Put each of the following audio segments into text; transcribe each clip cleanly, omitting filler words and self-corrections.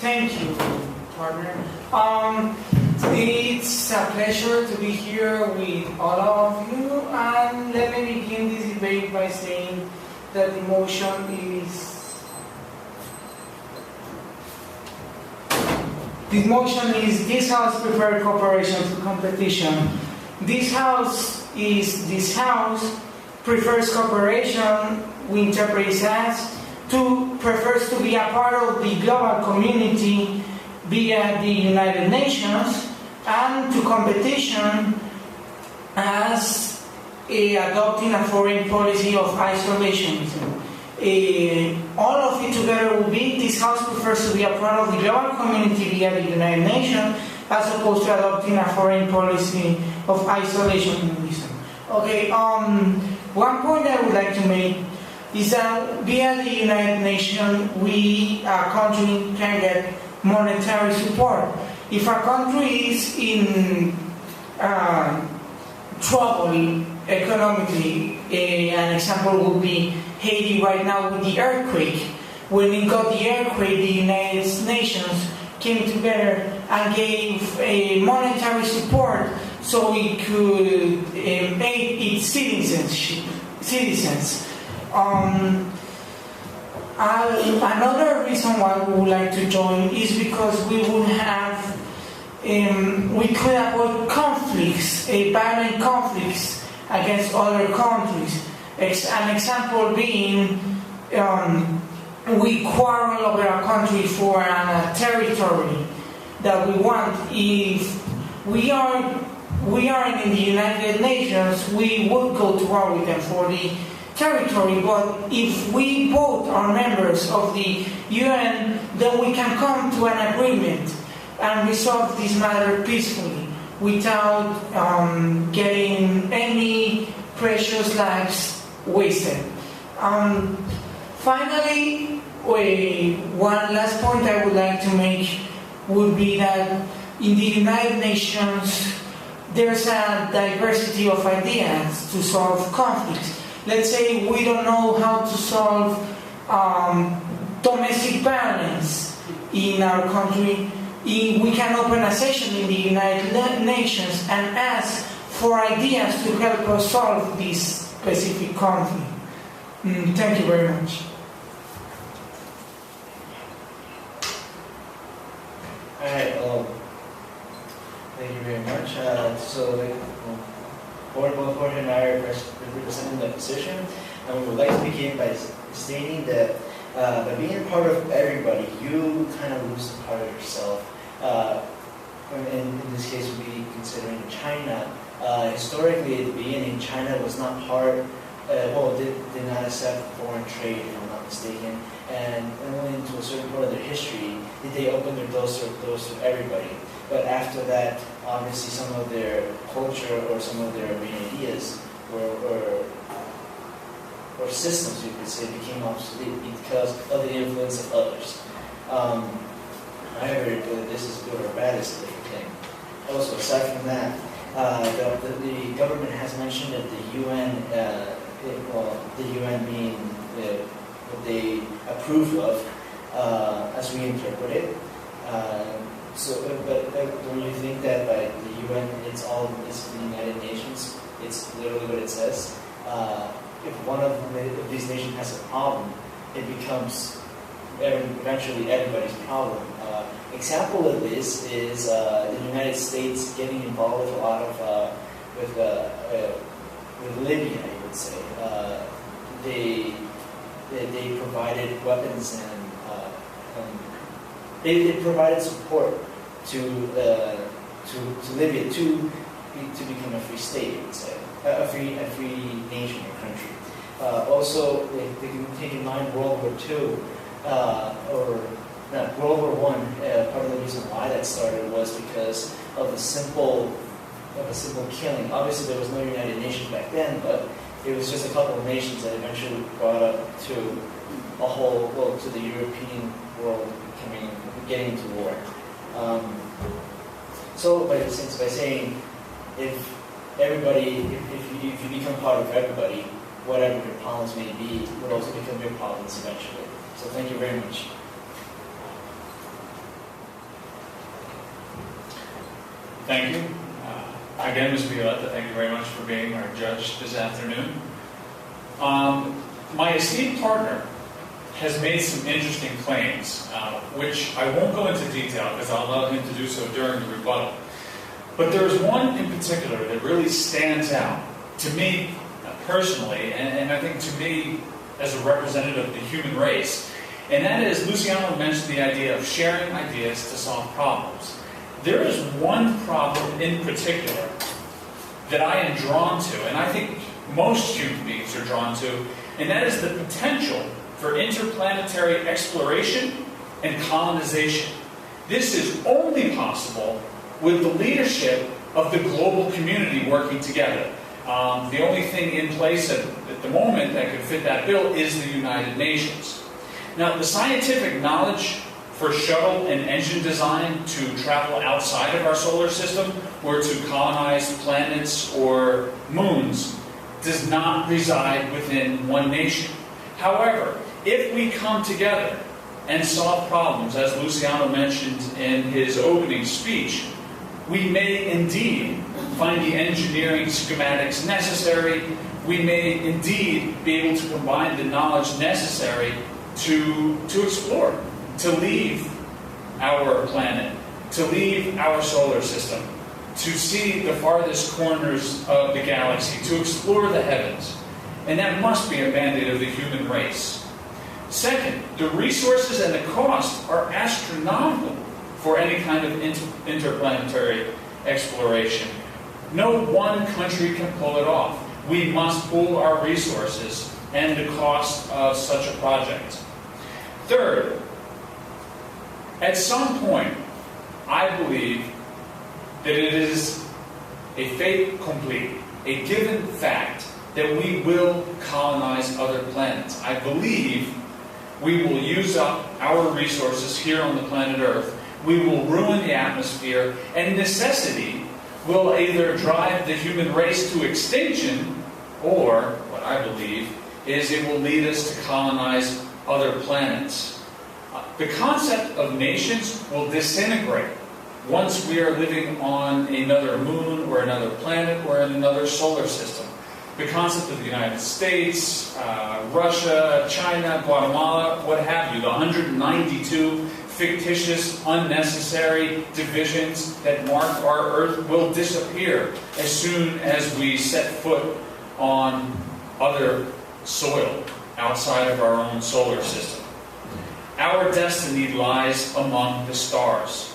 Thank you, partner. It's a pleasure to be here with all of you, and let me begin this debate by saying that the motion is this House prefer cooperation to competition. This House prefers cooperation, we interpret it as prefers to be a part of the global community via the United Nations, and to competition as adopting a foreign policy of isolationism. All of it together will be this House prefers to be a part of the global community via the United Nations as opposed to adopting a foreign policy of isolationism. Okay, one point I would like to make is that via the United Nations, our country can get monetary support. If a country is in trouble economically, an example would be Haiti right now with the earthquake. When it got the earthquake, the United Nations came together and gave a monetary support so it could aid its citizens. Another reason why we would like to join is because we could avoid conflicts, violent conflicts against other countries. An example being, we quarrel over a country for a territory that we want. If we are in the United Nations, we would go to war with them for the territory, but if we both are members of the UN, then we can come to an agreement and resolve this matter peacefully without getting any precious lives wasted. Finally, one last point I would like to make would be that in the United Nations there's a diversity of ideas to solve conflicts. Let's say we don't know how to solve domestic violence in our country. We can open a session in the United Nations and ask for ideas to help us solve this specific conflict. Thank you very much. Alright, thank you very much. Both Jorge and I are representing the position, and we would like to begin by stating that by being part of everybody, you kind of lose a part of yourself. In this case, we'd be considering China. Historically, at the beginning, China was not did not accept foreign trade, if I'm not mistaken, and only into a certain point of their history did they open their doors to everybody. But after that, obviously some of their culture or some of their main ideas or systems, you could say, became obsolete because of the influence of others. However, whether this is good or bad is a different thing. Also, aside from that, the government has mentioned that the UN, the UN being what they approve of, as we interpret it. But don't you think that by the UN, it's the United Nations, it's literally what it says? If one of these nations has a problem, it becomes eventually everybody's problem. Example of this is the United States getting involved with a lot of with Libya, I would say. They provided weapons and they provided support to Libya to become a free state, I would say, a free nation or country. Also, they can take in mind World War II World War I. Part of the reason why that started was because of a simple killing. Obviously, there was no United Nations back then, but it was just a couple of nations that eventually brought up to to the European world getting into war. So by saying, if you become part of everybody, whatever your problems may be, will also become your problems eventually. So thank you very much. Thank you. Again, Ms. Violetta, thank you very much for being our judge this afternoon. My esteemed partner has made some interesting claims, which I won't go into detail because I'll allow him to do so during the rebuttal. But there's one in particular that really stands out to me personally, and I think to me as a representative of the human race, and that is, Luciano mentioned the idea of sharing ideas to solve problems. There is one problem in particular that I am drawn to, and I think most human beings are drawn to, and that is the potential for interplanetary exploration and colonization. This is only possible with the leadership of the global community working together. The only thing in place at the moment that could fit that bill is the United Nations. Now, the scientific knowledge for shuttle and engine design to travel outside of our solar system or to colonize planets or moons does not reside within one nation. However, if we come together and solve problems, as Luciano mentioned in his opening speech, we may indeed find the engineering schematics necessary. We may indeed be able to combine the knowledge necessary to explore, to leave our planet, to leave our solar system, to see the farthest corners of the galaxy, to explore the heavens. And that must be a mandate of the human race. Second, the resources and the cost are astronomical for any kind of interplanetary exploration. No one country can pull it off. We must pool our resources and the cost of such a project. Third, at some point, I believe that it is a fait accompli, a given fact, that we will colonize other planets. I believe we will use up our resources here on the planet Earth. We will ruin the atmosphere, and necessity will either drive the human race to extinction, or, what I believe, is it will lead us to colonize other planets. The concept of nations will disintegrate once we are living on another moon or another planet or in another solar system. The concept of the United States, Russia, China, Guatemala, what have you, the 192 fictitious, unnecessary divisions that mark our Earth will disappear as soon as we set foot on other soil outside of our own solar system. Our destiny lies among the stars.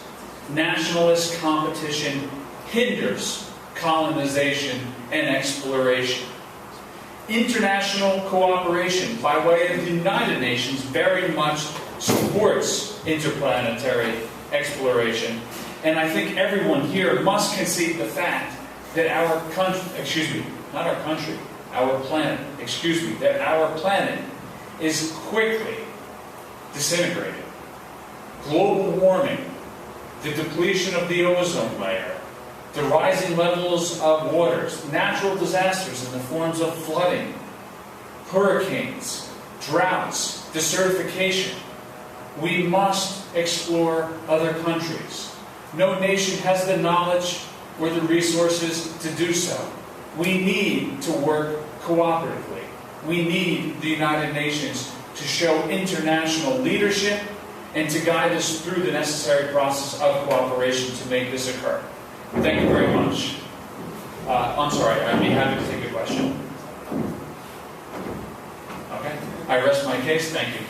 Nationalist competition hinders colonization and exploration. International cooperation by way of the United Nations very much supports interplanetary exploration. And I think everyone here must concede the fact that our country, that our planet is quickly disintegrating. Global warming, the depletion of the ozone layer, the rising levels of waters, natural disasters in the forms of flooding, hurricanes, droughts, desertification. We must explore other countries. No nation has the knowledge or the resources to do so. We need to work cooperatively. We need the United Nations to show international leadership and to guide us through the necessary process of cooperation to make this occur. Thank you very much. I'm sorry, I'd be happy to take a question. Okay, I rest my case. Thank you.